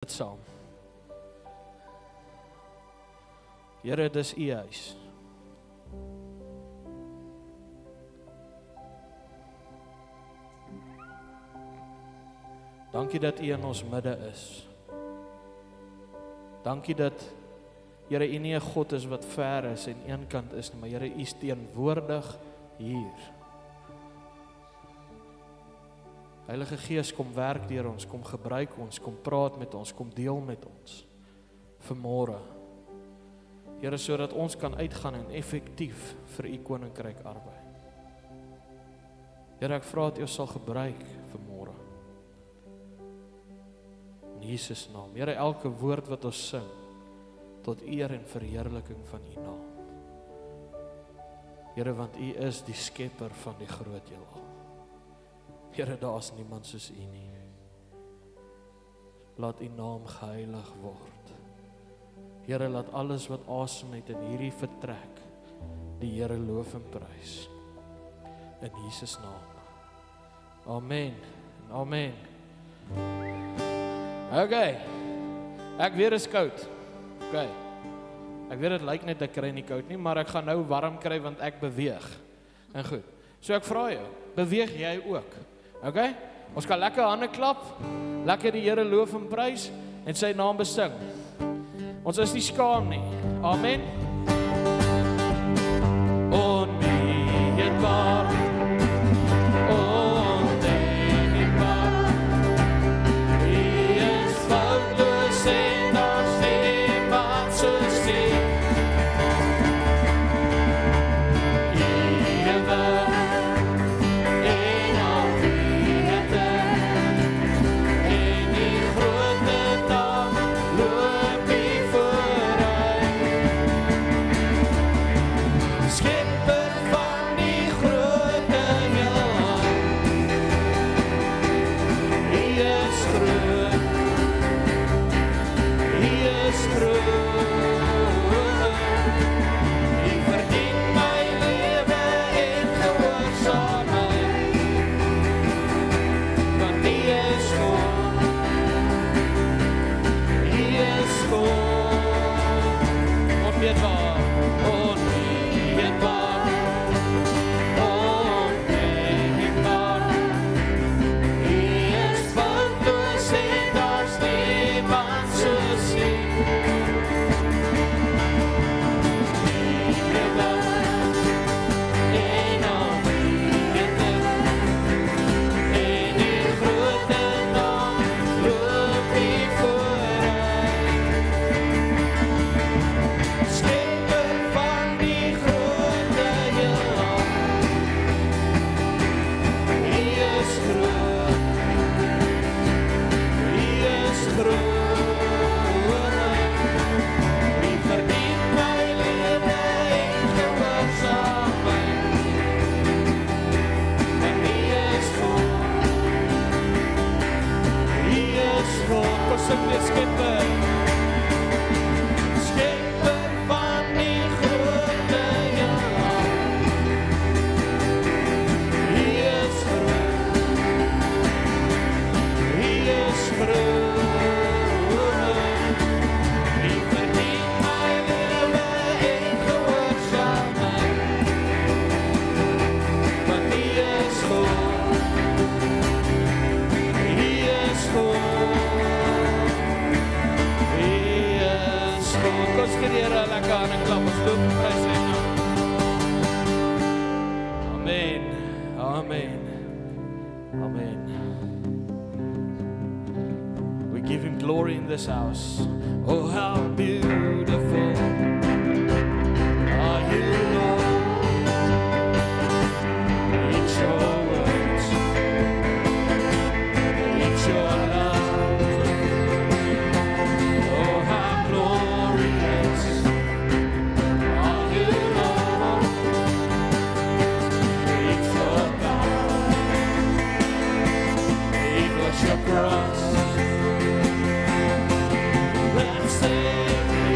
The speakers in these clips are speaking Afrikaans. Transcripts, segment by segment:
Dit saam. Here, dis U huis. Dankie dat U in ons midde is. Dankie dat, Here, U nie 'n God is wat ver is en eenkant is nie, maar Here, U is teenwoordig hier. Heilige Gees, kom werk deur ons, kom gebruik ons, kom praat met ons, kom deel met ons vanmôre. Here, sodat ons kan uitgaan en effektief vir U koninkryk arbei. Here, ek vra dat U sal gebruik vanmôre. In Jesus naam. Here, elke woord wat ons sing, tot eer en verheerliking van U naam. Here, want U is die skepper van die groot heelal. Here, daar is niemand soos U nie. Laat U naam geheilig word. Here, laat alles wat asem het in hierdie vertrek, die Here loof en prys. In Jesus naam. Amen. Amen. Okay. Ek weer is koud. Okay. Ek weet dit lyk net ek kry nie koud nie, maar ek gaan nou warm kry want ek beweeg. En goed. So ek vra jou, beweeg jy ook? Okay? Ons kan lekker hande klap, lekker die Here loof en prys en sy naam besing. Ons is nie skaam nie. Amen. Onmeetbaar, ondenkbaar, U is foutloos en daar's niemand soos U. This house. Oh, how beautiful are you, Lord. It's your words, it's your love. Oh, how glorious are you, Lord. It's your power, it was your cross. Save me.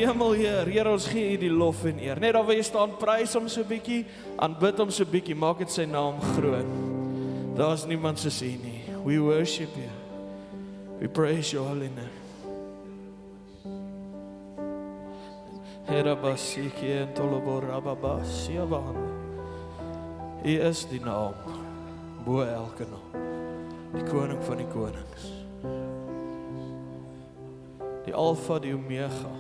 hemel, Heer, ons gee U die lof en eer. Net daar waar jy staan, prys hom so 'n bietjie, aanbid hom so 'n bietjie, maak dit sy naam groot. Daar's niemand soos U nie. We worship You. We praise Your holy name. Herabasiki en toloborababasiaban. U is die naam, bo elke naam. Die koning van die konings. Die Alpha, die Omega.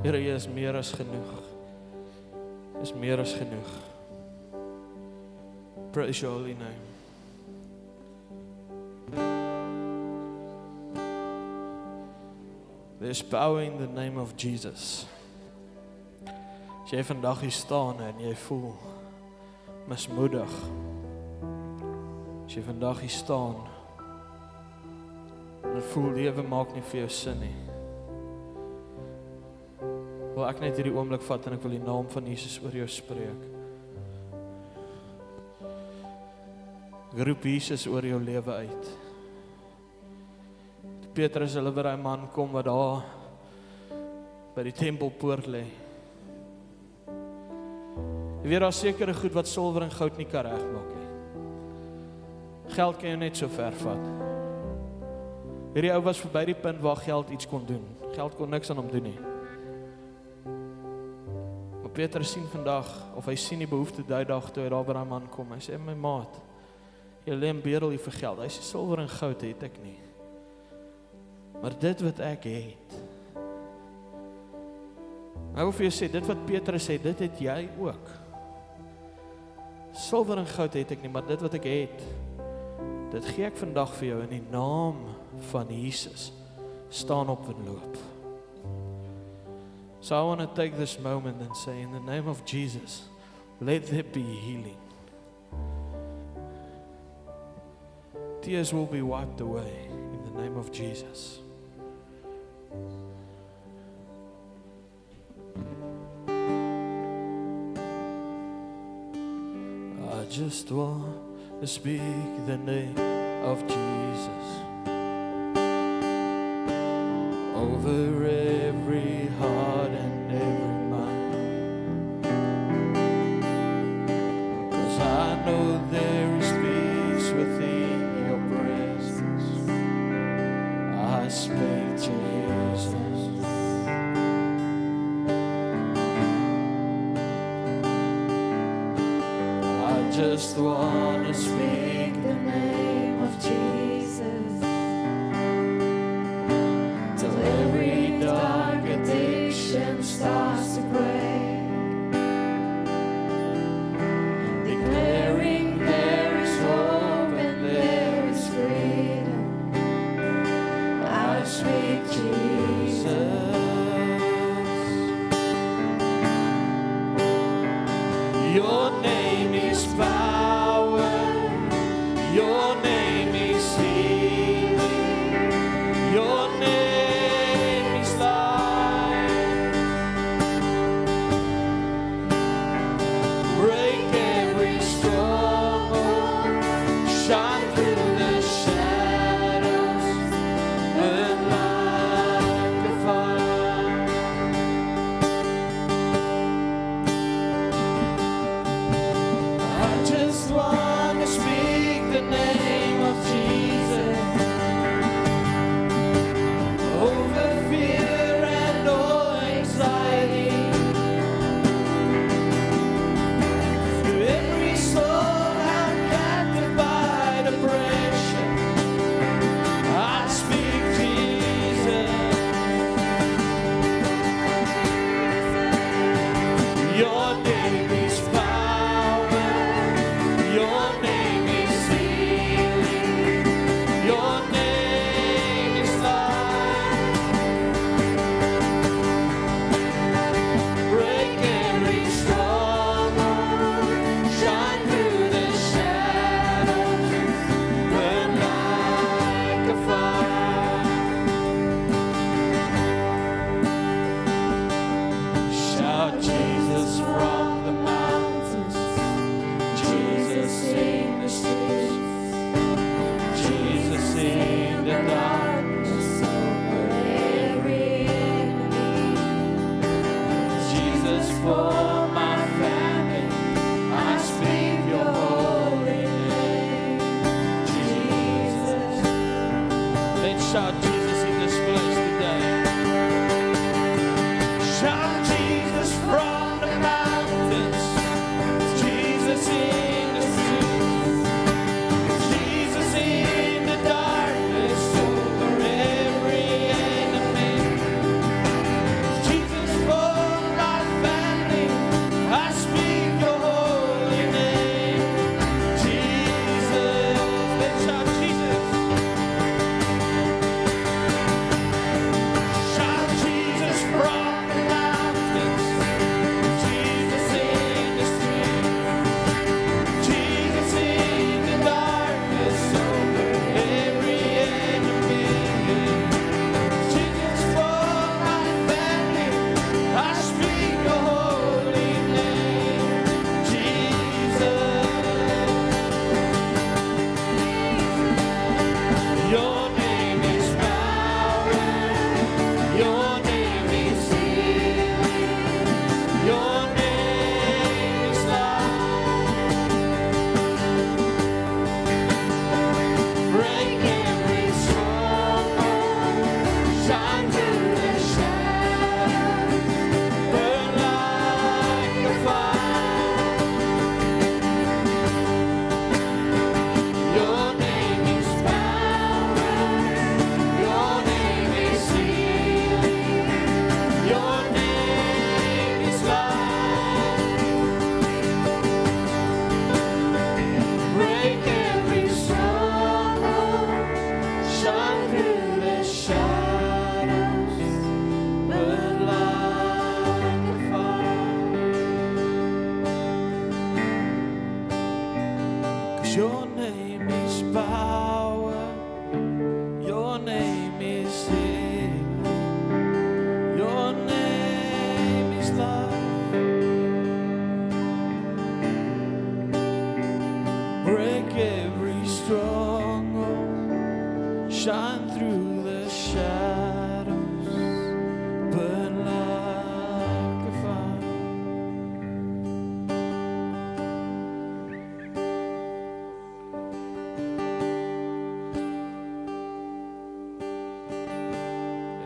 Here, U is meer as genoeg. Is meer as genoeg. Praise Your holy name. There's power in the name of Jesus. As jy vandag hier staan en jy voel mismoedig. As jy vandag hier staan en voel lewe maak nie vir jou sin nie. Wil ek net hierdie oomblik vat en ek wil die naam van Jesus oor jou spreek. Ek roep Jesus oor jou lewe uit. Petrus, hulle by die man kom wat daar by die tempelpoort lê. Jy weet, daar sekere goed wat silwer en goud nie kan regmaak nie. Geld kan jou net so ver vat. Hierdie ou was verby die punt waar geld iets kon doen. Geld kon niks aan hom doen nie. Maar Petrus sien vandag, of hy sien die behoefte daai dag toe hy daar by die man kom. Hy sê, my maat, jy lê 'n bedel hier vir geld. Hy sê, silwer en goud het ek nie. Maar dit wat ek het. Nou wil vir jou sê, dit wat Petrus sê, dit het jy ook. Silwer en goud het ek nie, maar dit wat ek het, dit gee ek vandag vir jou in die naam van Jesus. Staan op en loop. So I want to take this moment and say, in the name of Jesus, let there be healing. Tears will be wiped away in the name of Jesus. I just want to speak the name of Jesus over every heart and every mind, 'cause I know there is peace within Your presence. I speak Jesus. I just want to speak the name of Jesus till every dark addiction starts to break, declaring there is hope and there is freedom. I speak Jesus. Your name is power. Your name is healing. Your name is life. Break every stronghold. Shine through the shadows. Burn like a fire. Your name is healing. Your name is life. Break every stronghold. Shine through the shadows. Burn like a fire. Your name is power. Your name is healing. Your name is life. Break every stronghold. Shine through the shadows. Burn like a fire. 'Cause your name is power. Your name is healing. Your name is life. Break every stronghold. Shine through the shadows. Burn like a fire.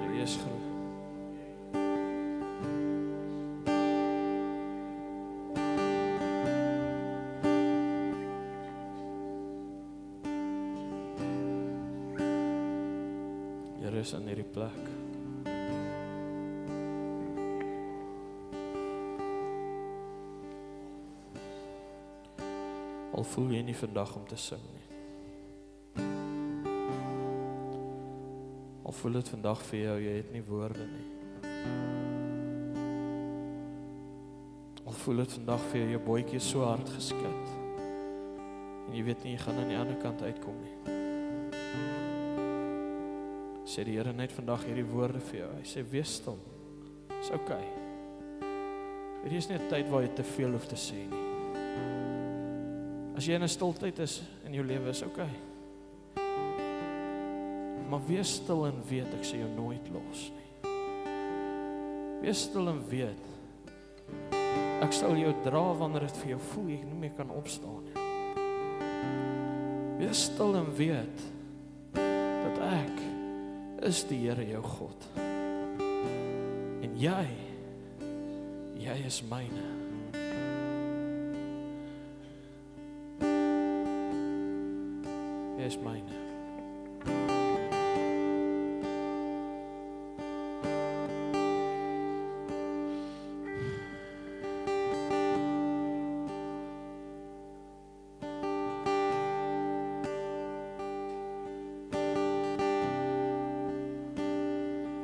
Here is groot. Here is in hierdie plek. Al voel jy nie vandag om te sing nie. Al voel dit vandag vir jou, jy het nie woorde nie. Al voel dit vandag vir jou, jou bootjie is so hard geskit. En jy weet nie, jy gaan aan die ander kant uitkom nie. Sê die Here net vandag hierdie woorde vir jou. Hy sê, wees stil. Is okay. Hierdie is nie 'n tyd waar jy te veel hoef te sê nie. As jy in 'n stiltyd is in jou lewe, is okay. Maar wees stil en weet, ek sê jou nooit los nie. Wees stil en weet, ek sal jou dra wanneer dit vir jou voel, jy nie meer kan opstaan nie. Wees stil en weet, dat ek is die Here jou God. En jy is myne. Jy is myne.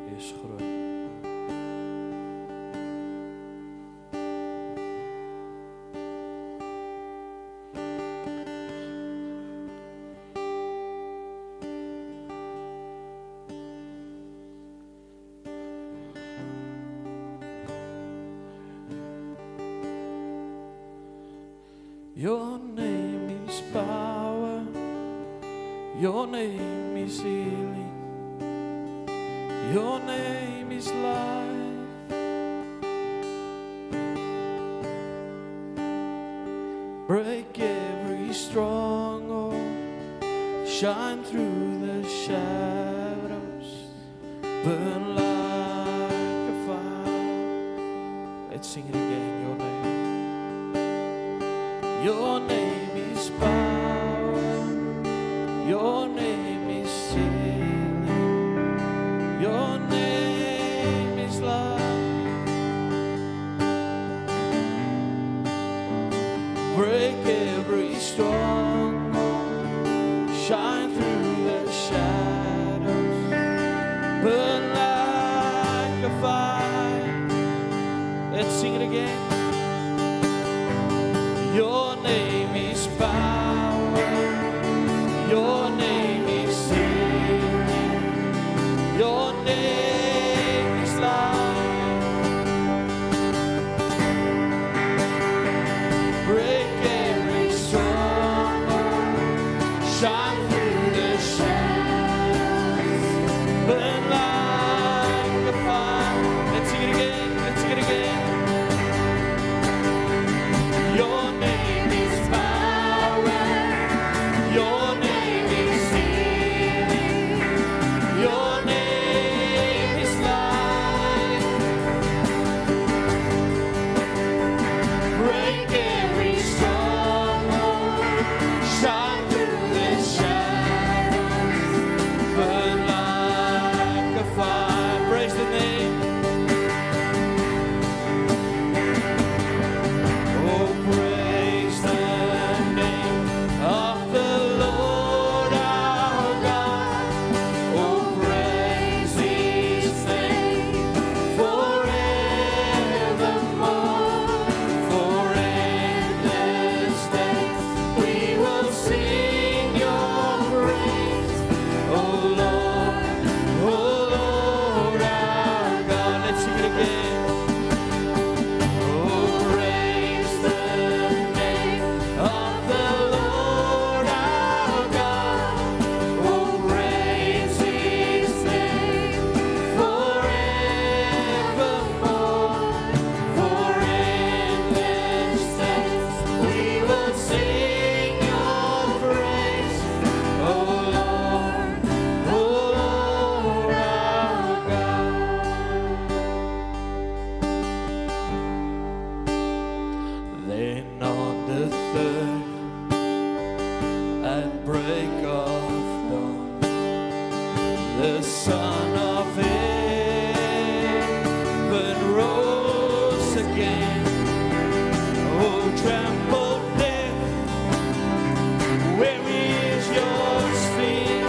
Jy is groot. Your name is power. Your name is healing. Your name is life. Break every stronghold. Shine through the shadows. Burn like a fire. Let's sing it again. Your name. Your name is power. Your name is healing. Your name is life. Break every stronghold. Shine through the shadows. Burn like a fire. Let's sing it again. Your name is power. Your name is healing. Your name is life. Break every stronghold. Shine through the shadows. Burn like a fire. again. Oh, praise the name of the Lord our God. Oh, praise His name forevermore. For endless days we will sing your praise, oh Lord our God. Then on the third, at break of dawn, the Son of Heaven rose again. Oh, tremble death, where is your sting?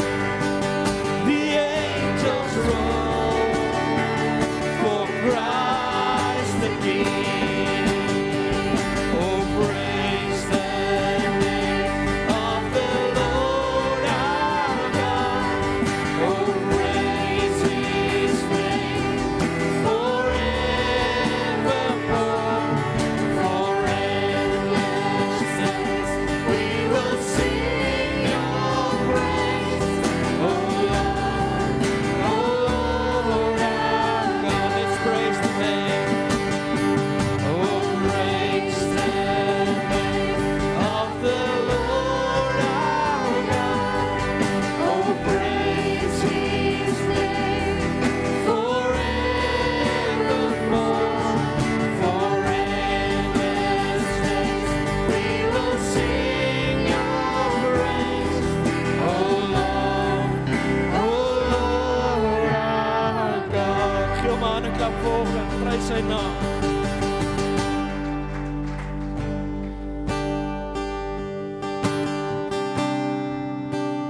The angels roll for Christ the King. Oh, praise the name of the Lord our God. Oh, praise His name forevermore. For endless days we will sing your praise, oh Lord our God. Let's praise the name. Oh, praise the name of the Lord our God. Oh, praise His name forevermore. For endless days we will sing your praise, oh Lord our God. Gee hom 'n hand en klap voor hom, prys sy naam.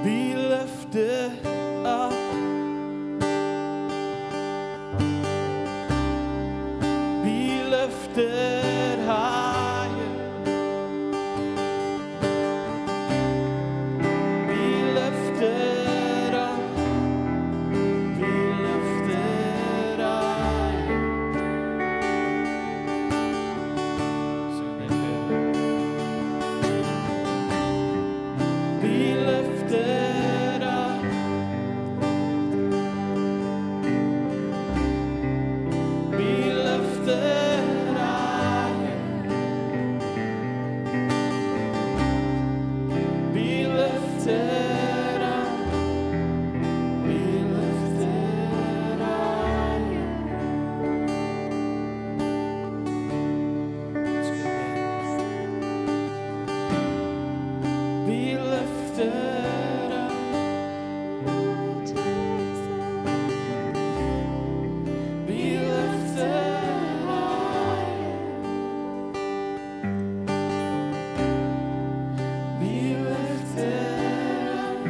Be lifted up. Be lifted higher. Be lifted up. Be lifted higher. Sing that again. Be lifted up. Be lifted higher. Be lifted up. Be lifted higher. Be lifted up. Be lifted higher. Be lifted up.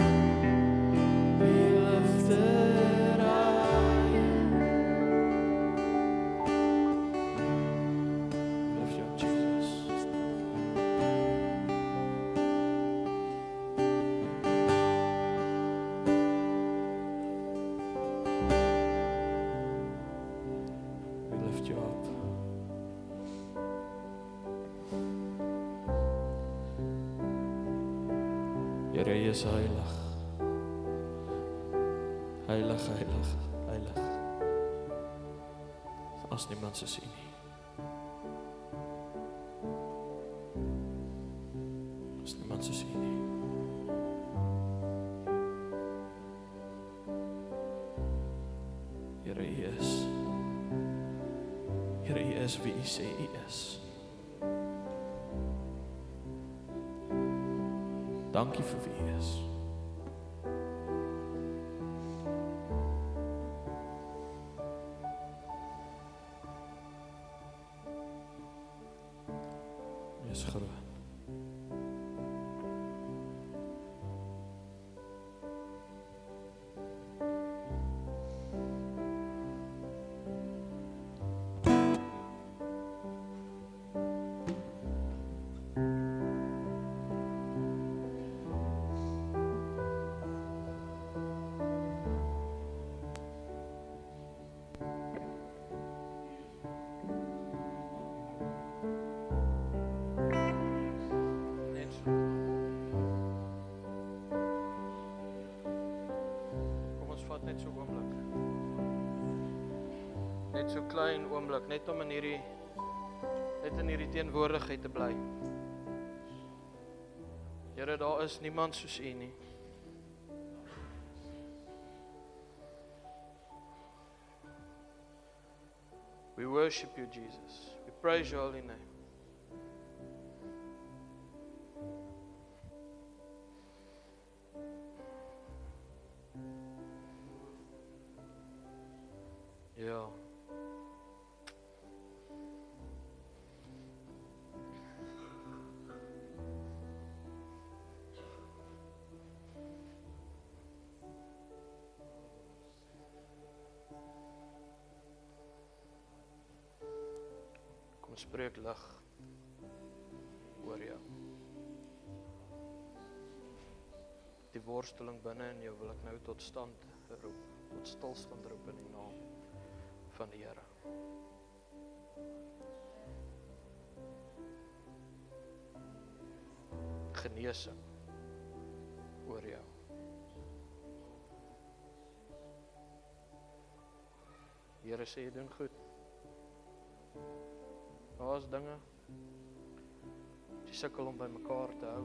Be lifted higher. Lift you up, Jesus. We lift you up. Here, U is heilig. Heilig, heilig, heilig. As niemand se sien nie. As niemand se sien nie. Here, U is. Here, U is wie U sê U is. Dankie vir wie U is. U is groot. Net so klein oomblik, net om in hierdie teenwoordigheid te bly. Here, daar is niemand soos U nie. We worship You, Jesus. We praise Your holy name. Ja. Kom spreek lig oor jou. Die worsteling binne in jou wil ek nou tot stand roep, tot stilstand roep in die naam van die Here. Genesing oor jou. Here sê jy doen goed. Daar is dinge jy sukkel om by mekaar te hou.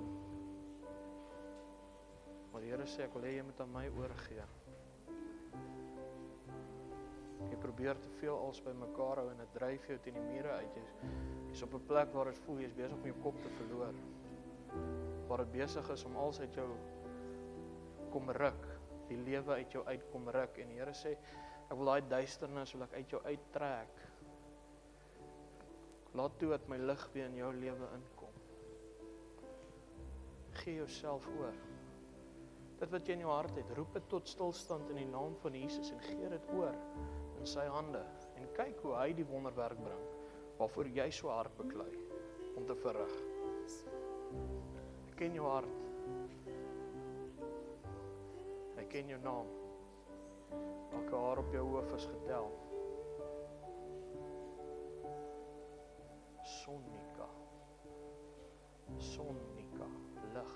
Maar die Here sê ek wil hê jy moet aan my oorgee. Jy probeer te veel als by mekaar hou en dit dryf jou teen die mure uit. Jy's op 'n plek waar dit voel jy's besig om jou kop te verloor. Waar dit besig is om alles uit jou kom ruk, die lewe uit jou uit kom ruk en die Here sê ek wil daai duisternis wil ek uit jou uittrek. Laat toe dat my lig weer in jou lewe inkom. Gee jouself oor. Dit wat jy in jou hart het, roep dit tot stilstand in die naam van Jesus en gee dit oor in sy hande. En kyk hoe hy die wonderwerk bring, waarvoor jy so hard beklei om te verrig. Ek ken jou hart. Ek ken jou naam. Elke haar op jou hoof is getel. Sonika. Sonika. Lig.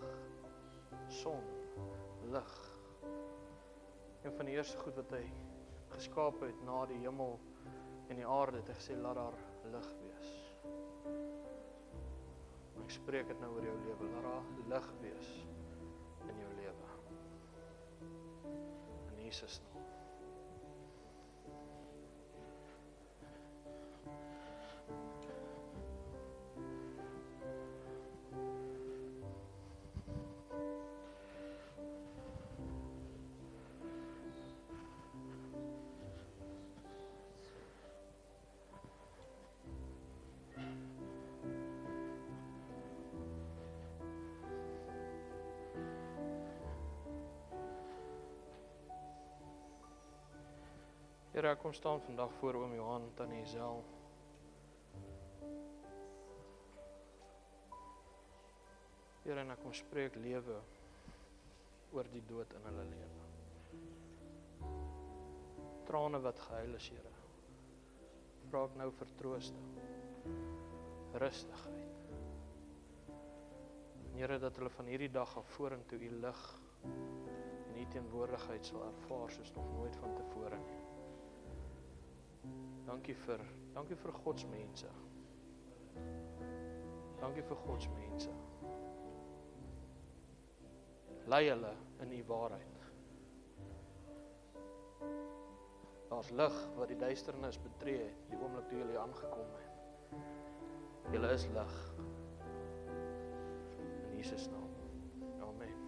Son. Lig. Een van die eerste goed wat hy geskaap het na die hemel en die aarde, het hy gesê, laat daar lig wees. En ek spreek dit nou oor jou lewe, laat daar lig wees in jou lewe. In Jesus naam. Here, ek kom staan vandag voor oom Johan, tannie Zel. Here, en ek kom spreek lewe oor die dood in hulle lewe. Trane wat gehuil is, Here. Vra ek nou vir troosting, rustigheid. En Here, dat hulle van hierdie dag af vorentoe U lig en U teenwoordigheid sal ervaar soos nog nooit van tevore nie. Dankie vir Gods mense. Dankie vir Gods mense. Lei hulle in U waarheid. Daar's lig wat die duisternis betree het, die oomblik toe julle aangekom het. Julle is lig. In Jesus naam. Amen.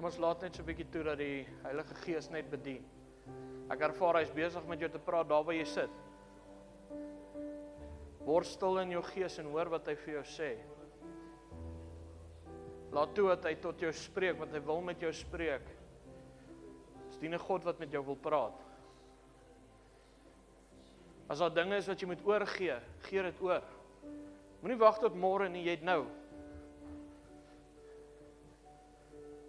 Kom ons laat net so 'n bietjie toe dat die Heilige Gees net bedien. Ek ervaar hy is besig met jou te praat daar waar jy sit. Word stil in jou gees en hoor wat hy vir jou sê. Laat toe dat hy tot jou spreek, want hy wil met jou spreek. Dis nie 'n God wat met jou wil praat. As daar dinge is wat jy moet oorgee, gee dit oor. Moenie wag tot môre nie, jy het nou.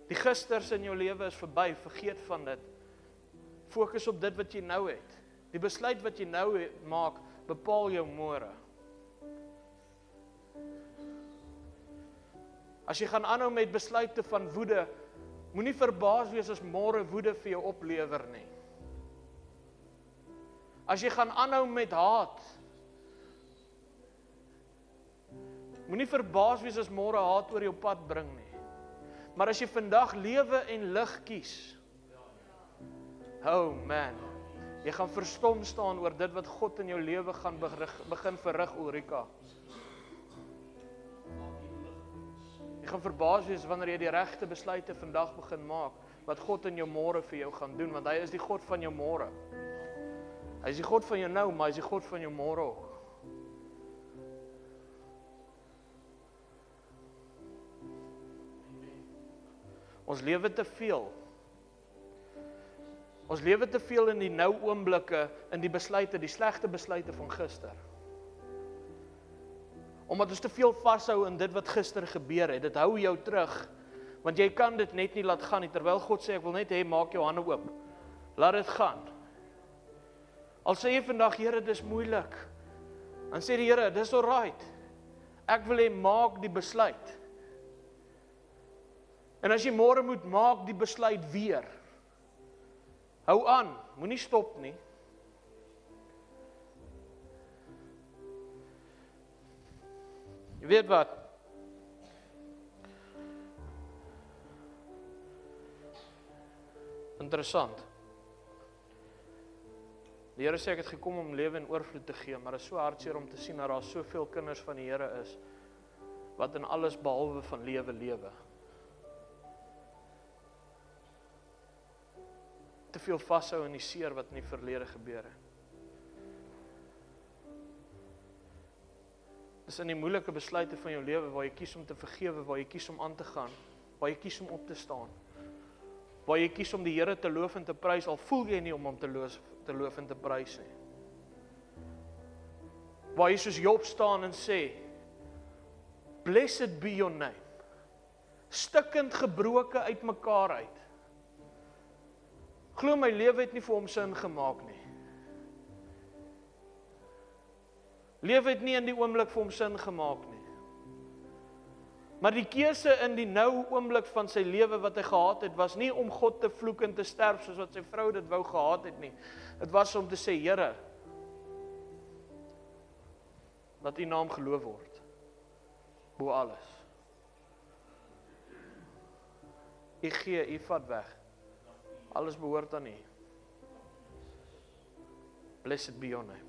Die gisters in jou lewe is verby, vergeet van dit. Fokus op dit wat jy nou het. Die besluit wat jy nou maak, bepaal jou môre. As jy gaan aanhou met besluite van woede, moenie verbaas wees as môre woede vir jou oplewer nie. As jy gaan aanhou met haat, moenie verbaas wees as môre haat oor jou pad bring nie. Maar as jy vandag lewe en lig kies, oh man, jy gaan verstom staan oor dit wat God in jou lewe gaan begin verrig, Ulrika. Jy gaan verbaas wees wanneer jy die regte besluite vandag begin maak, wat God in jou môre vir jou gaan doen, want hy is die God van jou môre. Hy is die God van jou nou, maar hy is die God van jou môre ook. Ons lewe te veel. Ons lewe te veel in die nou oomblikke, in die besluite, die slegte besluite van gister. Omdat ons te veel vashou in dit wat gister gebeur het, dit hou jou terug, want jy kan dit net nie laat gaan nie, terwyl God sê, ek wil net hê, maak jou hande oop, laat dit gaan. Al sê jy vandag, Here, dis moeilik, dan sê die Here, dis alright, ek wil hê, maak die besluit. En as jy môre moet, maak die besluit weer. Hou aan, moenie stop nie. Jy weet wat? Interessant. Die Here sê ek het gekom om lewe en oorvloed te gee, maar dit is so hartseer om te sien dat daar soveel kinders van die Here is wat in alles behalwe van lewe lewe. Te veel vashou in die seer wat in die verlede gebeur het. Dis in die moeilike besluite van jou lewe waar jy kies om te vergewe, waar jy kies om aan te gaan, waar jy kies om op te staan, waar jy kies om die Here te loof en te prys, al voel jy nie om hom te loof en te prys nie. Waar jy soos Job staan en sê, blessed be your name, stikkend gebroke uit mekaar uit. Glo my lewe het nie vir hom sin gemaak nie. Lewe het nie in die oomblik vir hom sin gemaak nie. Maar die keuse in die nou oomblik van sy lewe wat hy gehad het, was nie om God te vloek en te sterf soos wat sy vrou dit wou gehad het nie. Dit was om te sê, Here, dat U naam geloof word, bo alles. U gee, U vat weg. Alles behoort aan U. Blessed be your name.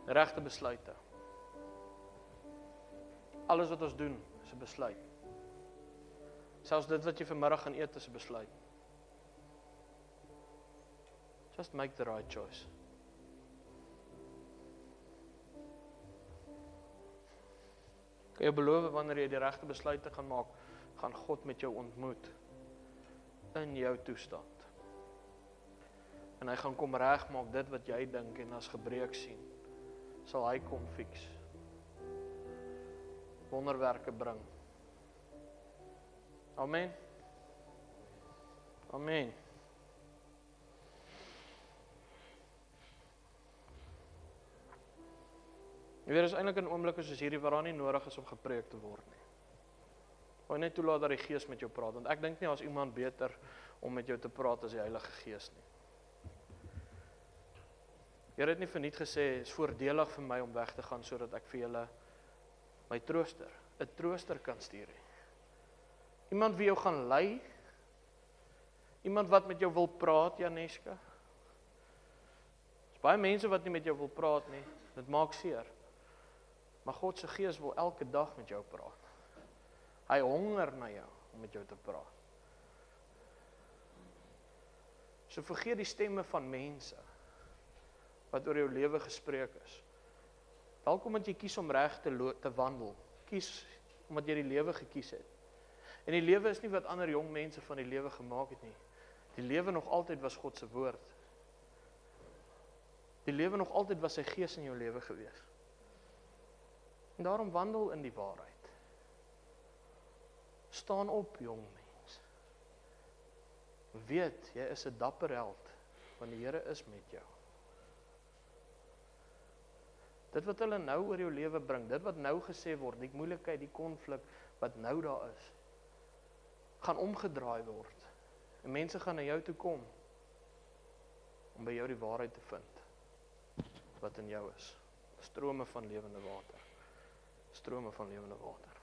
Regte besluite. Alles wat ons doen is 'n besluit. Selfs dit wat jy vanmiddag gaan eet is 'n besluit. Just make the right choice. Kan jy beloof wanneer jy die regte besluite gaan maak, gaan God met jou ontmoet in jou toestand. En hy gaan kom regmaak dit wat jy dink en as gebreek sien, sal hy kom fix. Wonderwerke bring. Amen. Amen. Jy weet, is eintlik 'n oomblik soos hierdie waar daar nie nodig is om gepreek te word nie. Wou net toelaat dat die Gees met jou praat, want ek dink nie as iemand beter om met jou te praat as die Heilige Gees nie. Here het nie verniet gesê, is voordelig vir my om weg te gaan, sodat ek vir julle my trooster, 'n trooster kan stuur. Iemand wie jou gaan lei, Iemand wat met jou wil praat, Janeska? Daar's baie mense wat nie met jou wil praat nie. Dit maak seer. Maar God se Gees wil elke dag met jou praat. Hy honger na jou om met jou te praat. So vergeet die stemme van mense wat oor jou lewe gespreek is. Dalk omdat jy kies om reg te wandel. Kies omdat jy die lewe gekies het. En die lewe is nie wat ander jong mense van die lewe gemaak het nie. Die lewe nog altyd was God se woord. Die lewe nog altyd was sy Gees in jou lewe gewees. En daarom wandel in die waarheid. Staan op, jong mens. Weet, jy is 'n dapper held, want die Here is met jou. Dit wat hulle nou oor jou lewe bring, dit wat nou gesê word, die moeilikheid, die konflik wat nou daar is, gaan omgedraai word. En mense gaan na jou toe kom om by jou die waarheid te vind wat in jou is. Strome van lewende water. Strome van lewende water.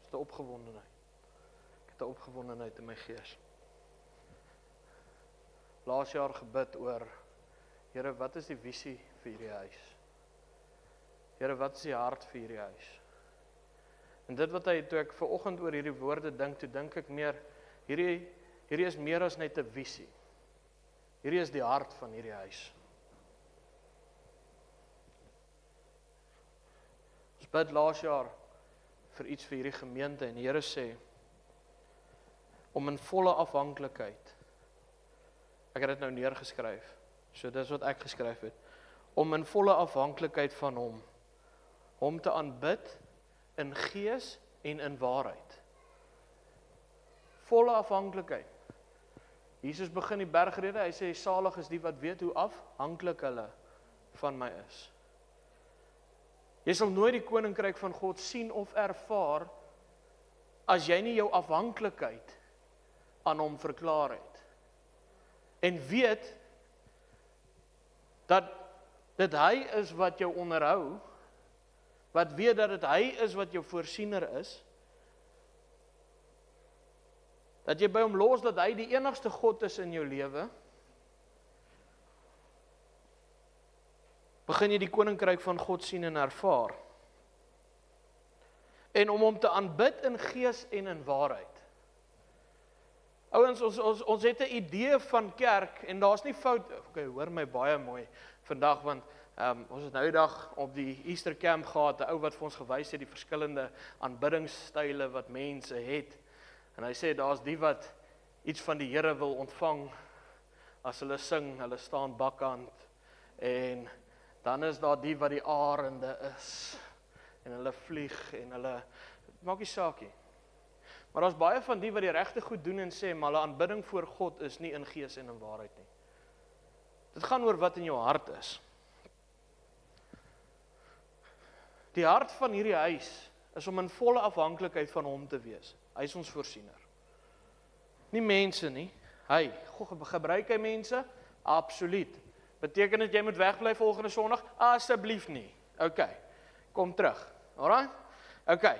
Dis 'n opgewondenheid. Ek het 'n opgewondenheid in my gees. Laas jaar gebid oor, Here, wat is die visie vir hierdie huis? Here, wat is die hart vir hierdie huis? En dit wat toe ek vanoggend oor hierdie woorde dink, toe dink ek meer, hierdie is meer as net 'n visie. Hierdie is die hart van hierdie huis. Ons bid laas jaar vir iets vir hierdie gemeente en die Here sê, om in volle afhanklikheid, ek het dit nou neergeskryf, so dis wat ek geskryf het, om in volle afhanklikheid van hom te aanbid, in gees en in waarheid. Volle afhanklikheid. Jesus begin die bergrede, hy sê, salig is die wat weet hoe afhanklik hulle van my is. Jy sal nooit die koninkryk van God sien of ervaar, as jy nie jou afhanklikheid aan hom verklaar het. En weet, dat dit hy is wat jou onderhou, wat weet dat dit hy is wat jou voorsiener is, dat jy by hom los dat hy die enigste God is in jou lewe, begin jy die koninkryk van God sien en ervaar. En om hom te aanbid in gees en in waarheid. Ouens, ons het 'n idee van kerk, en daar's nie fout, okay, hoor my baie mooi vandag, want ons het nou die dag op die Easter camp gehad, 'n ou wat vir ons gewys het die verskillende aanbiddingsstyle wat mense het. En hy sê, daar's die wat iets van die Here wil ontvang, as hulle sing, hulle staan bakkant, en dan is daar die wat die arende is, en hulle vlieg, en hulle, maak nie saakie. Maar daar's baie van die wat die regte goed doen en sê, maar hulle aanbidding voor God is nie in gees en in waarheid nie. Dit gaan oor wat in jou hart is. Die hart van hierdie huis is om in volle afhanklikheid van hom te wees. Hy is ons voorsiener. Nie mense nie. Hy, gebruik hy mense? Absoluut. Beteken dit jy moet wegbly volgende Sondag? Asseblief nie. OK. Kom terug. Alright? OK.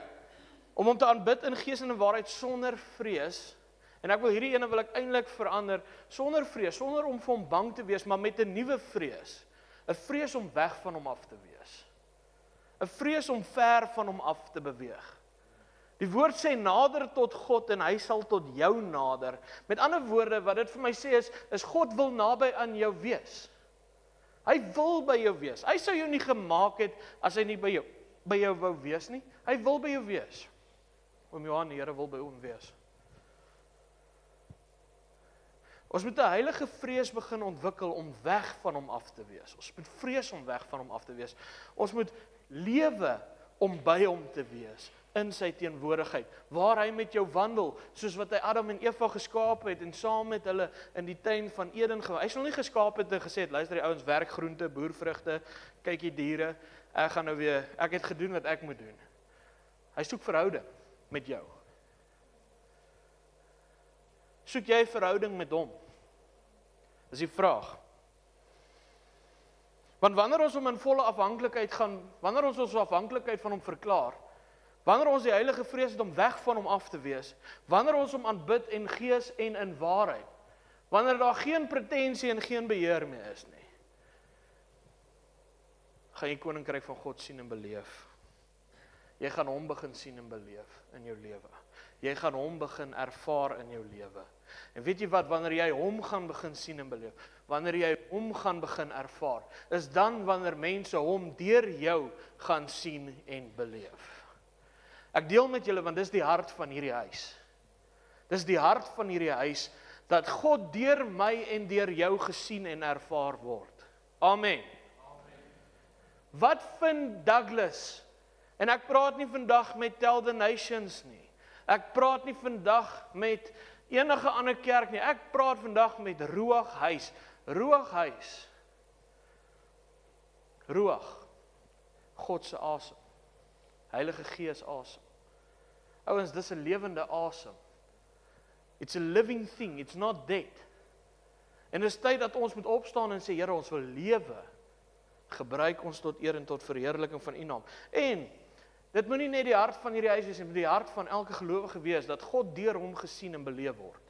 Om hom te aanbid in gees en in waarheid sonder vrees. En ek wil hierdie ene wil ek eintlik verander sonder vrees, sonder om vir hom bang te wees, maar met 'n nuwe vrees. 'n Vrees om weg van hom af te wees. 'n Vrees om ver van hom af te beweeg. Die woord sê nader tot God en hy sal tot jou nader. Met ander woorde, wat dit vir my sê is God wil naby aan jou wees. Hy wil by jou wees. Hy sou jou nie gemaak het as hy nie by jou wou wees nie. Hy wil by jou wees. Oom Johan, die Here wil by hom wees. Ons moet 'n heilige vrees begin ontwikkel om weg van hom af te wees. Ons moet vrees om weg van hom af te wees. Ons moet lewe om by hom te wees. in sy teenwoordigheid, waar hy met jou wandel, soos wat hy Adam en Eva geskaap het, en saam met hulle in die tuin van Eden gewandel. Hy sal nie geskaap het en gesê het, luister die ouens, werk groente, boervrugte, kyk die diere, ek het gedoen wat ek moet doen. Hy soek verhouding met jou. Soek jy verhouding met hom? Dis die vraag. Want wanneer ons hom in volle afhanklikheid wanneer ons ons afhanklikheid van hom verklaar, wanneer ons die heilige vrees het om weg van hom af te wees, wanneer ons hom aanbid in gees en in waarheid, wanneer daar geen pretensie en geen beheer meer is nie, gaan jy koninkryk van God sien en beleef. Jy gaan hom begin sien en beleef in jou lewe. Jy gaan hom begin ervaar in jou lewe. En weet jy wat, wanneer jy hom gaan begin sien en beleef, wanneer jy hom gaan begin ervaar, is dan wanneer mense hom deur jou gaan sien en beleef. Ek deel met julle, want dis die hart van hierdie huis. Dis die hart van hierdie huis, dat God deur my en deur jou gesien en ervaar word. Amen. Wat vind Douglas? En ek praat nie vandag met Tell the Nations nie. Ek praat nie vandag met enige ander kerk nie. Ek praat vandag met Ruach Huis. Ruach Huis. Ruach. God se asem. Heilige Gees asem. Ouens, dis 'n lewende asem. It's a living thing, it's not dead. En dis tyd dat ons moet opstaan en sê, Here, ons wil lewe. Gebruik ons tot eer en tot verheerliking van U naam. En dit moet nie net die hart van hierdie huis wees, maar die hart van elke gelowige wees, dat God deur hom gesien en beleef word.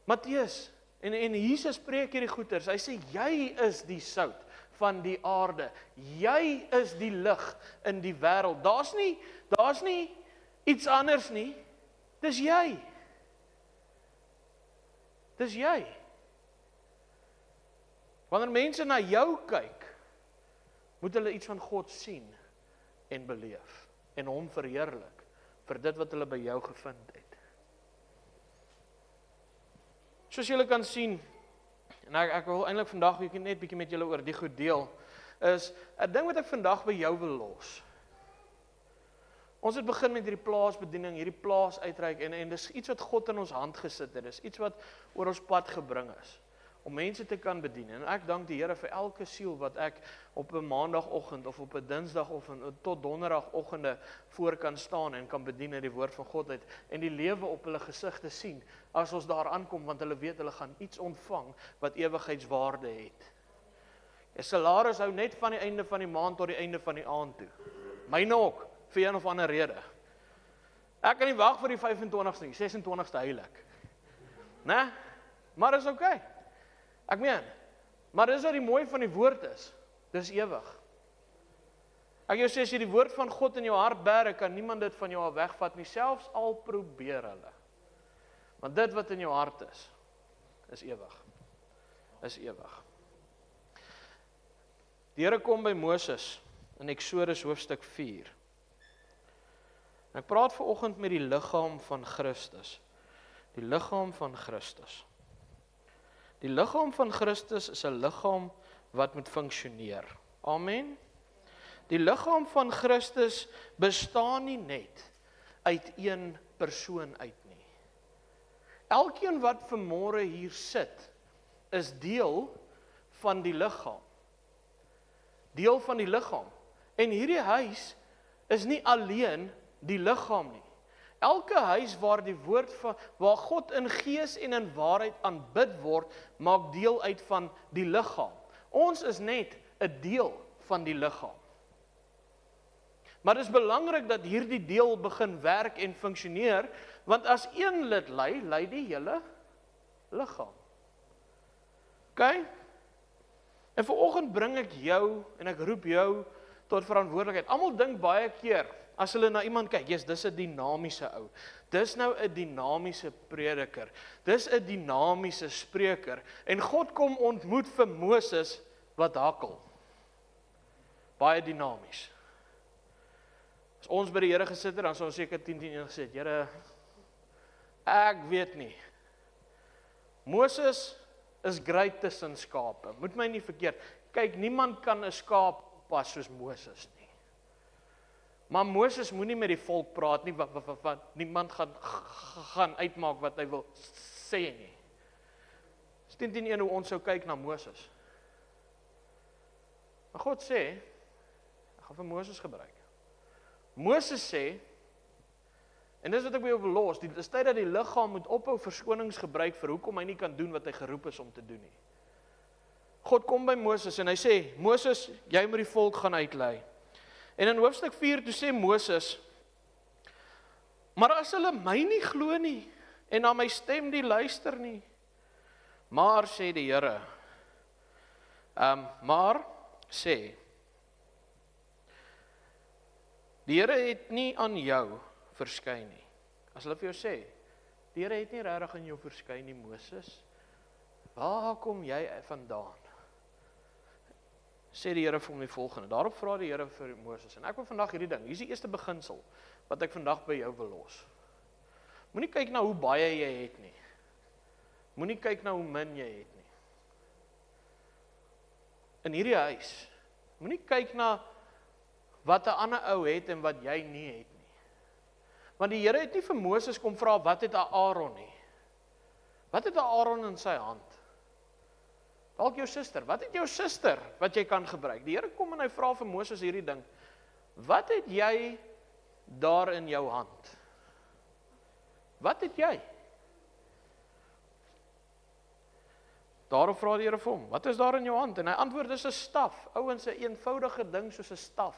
Matteus, en Jesus spreek hierdie goeters, hy sê, jy is die sout van die aarde, jy is die lig in die wêreld. Daar's nie iets anders nie, dis jy. Dis jy. Wanneer mense na jou kyk, moet hulle iets van God sien en beleef en hom verheerlik vir dit wat hulle by jou gevind het. Soos julle kan sien, en ek wil eintlik vandag net bietjie met julle oor die goed deel, is 'n ding wat ek vandag by jou wil los. Ons het begin met hierdie plaasbediening, hierdie plaas uitreik, en dis iets wat God in ons hand gesit het, dis iets wat oor ons pad gebring is, om mense te kan bedien. En ek dank die Here vir elke siel wat ek op 'n maandagoggend of op 'n dinsdagoggend tot donderdagoggende voor kan staan en kan bedien in die woord van God uit, en die lewe op hulle gesigte sien, as ons daar aankom, want hulle weet hulle gaan iets ontvang wat ewigheidswaarde het. 'n Salaris hou net van die einde van die maand tot die einde van die aand toe. Myne ook, vir een of ander rede. Ek kan nie wag vir die 25ste nie, 26ste heilig. Né? Maar is okay. Ek meen, maar dis wat die mooi van die woord is. Dis ewig. Ek jou sê, as jy die woord van God in jou hart bære, kan niemand dit van jou af wegvat nie, selfs al probeer hulle. Want dit wat in jou hart is ewig. Is ewig. Die Here kom by Moses in Eksodus hoofstuk 4. En ek praat vanoggend met die liggaam van Christus. Die liggaam van Christus. Die liggaam van Christus is 'n liggaam wat moet funksioneer. Amen. Die liggaam van Christus bestaan nie net uit een persoon uit nie. Elkeen wat vanmôre hier sit, is deel van die liggaam. Deel van die liggaam. En hierdie huis is nie alleen die liggaam nie. Elke huis waar waar God in gees en in waarheid aanbid word, maak deel uit van die liggaam. Ons is net 'n deel van die liggaam. Maar dit is belangrik dat hierdie deel begin werk en funksioneer, want as een lid ly die hele liggaam. OK? En vanoggend bring ek jou en ek roep jou tot verantwoordelikheid. Almal dink baie keer as hulle na iemand kyk, dis 'n dinamiese ou. Dis nou 'n dinamiese prediker. Dis 'n dinamiese spreker. En God kom ontmoet vir Moses wat hakkel. Baie dinamies. As ons by die Here gesit het, dan sou ons seker 10:10 gesê, Here, ek weet nie. Moses is great tussen skape. Moet my nie verkeerd. Kyk, niemand kan 'n skaap pas soos Moses nie. Maar Moses moenie met die volk praat nie, wat niemand gaan uitmaak wat hy wil sê nie. Dis 10:1 hoe ons sou kyk na Moses. Maar God sê, ek gaan vir Moses gebruik. Moses sê, en dis wat ek by jou wil los, dis tyd dat die liggaam moet ophou verskonings gebruik vir hoekom hy nie kan doen wat hy geroep is om te doen nie. God kom by Moses en hy sê, Moses, jy moet die volk gaan uitlei. En in hoofstuk 4 toe sê Moses, maar as hulle my nie glo nie, en na my stem nie luister nie, maar sê die Here, maar sê, die Here het nie aan jou verskyn nie. As hulle vir jou sê, die Here het nie regtig aan jou verskyn nie, Moses, waar kom jy vandaan? Sê die Here vir hom die volgende, daarop vra die Here vir Moses, en ek wil vandag hierdie ding, hier is die eerste beginsel, wat ek vandag by jou wil los. Moenie kyk na hoe baie jy het nie. Moenie kyk na hoe min jy het nie. In hierdie huis, moenie kyk na wat 'n ander ou het en wat jy nie het nie. Want die Here het nie vir Moses kom vra, wat het Aaron nie? Wat het Aaron in sy hand? Dalk jou suster, wat het jou suster wat jy kan gebruik? Die Here kom en hy vra vir Moses hierdie ding, wat het jy daar in jou hand? Wat het jy? Daarop vra die Here vir hom, wat is daar in jou hand? En hy antwoord, dis 'n staf, ouens, 'n eenvoudige ding soos 'n staf.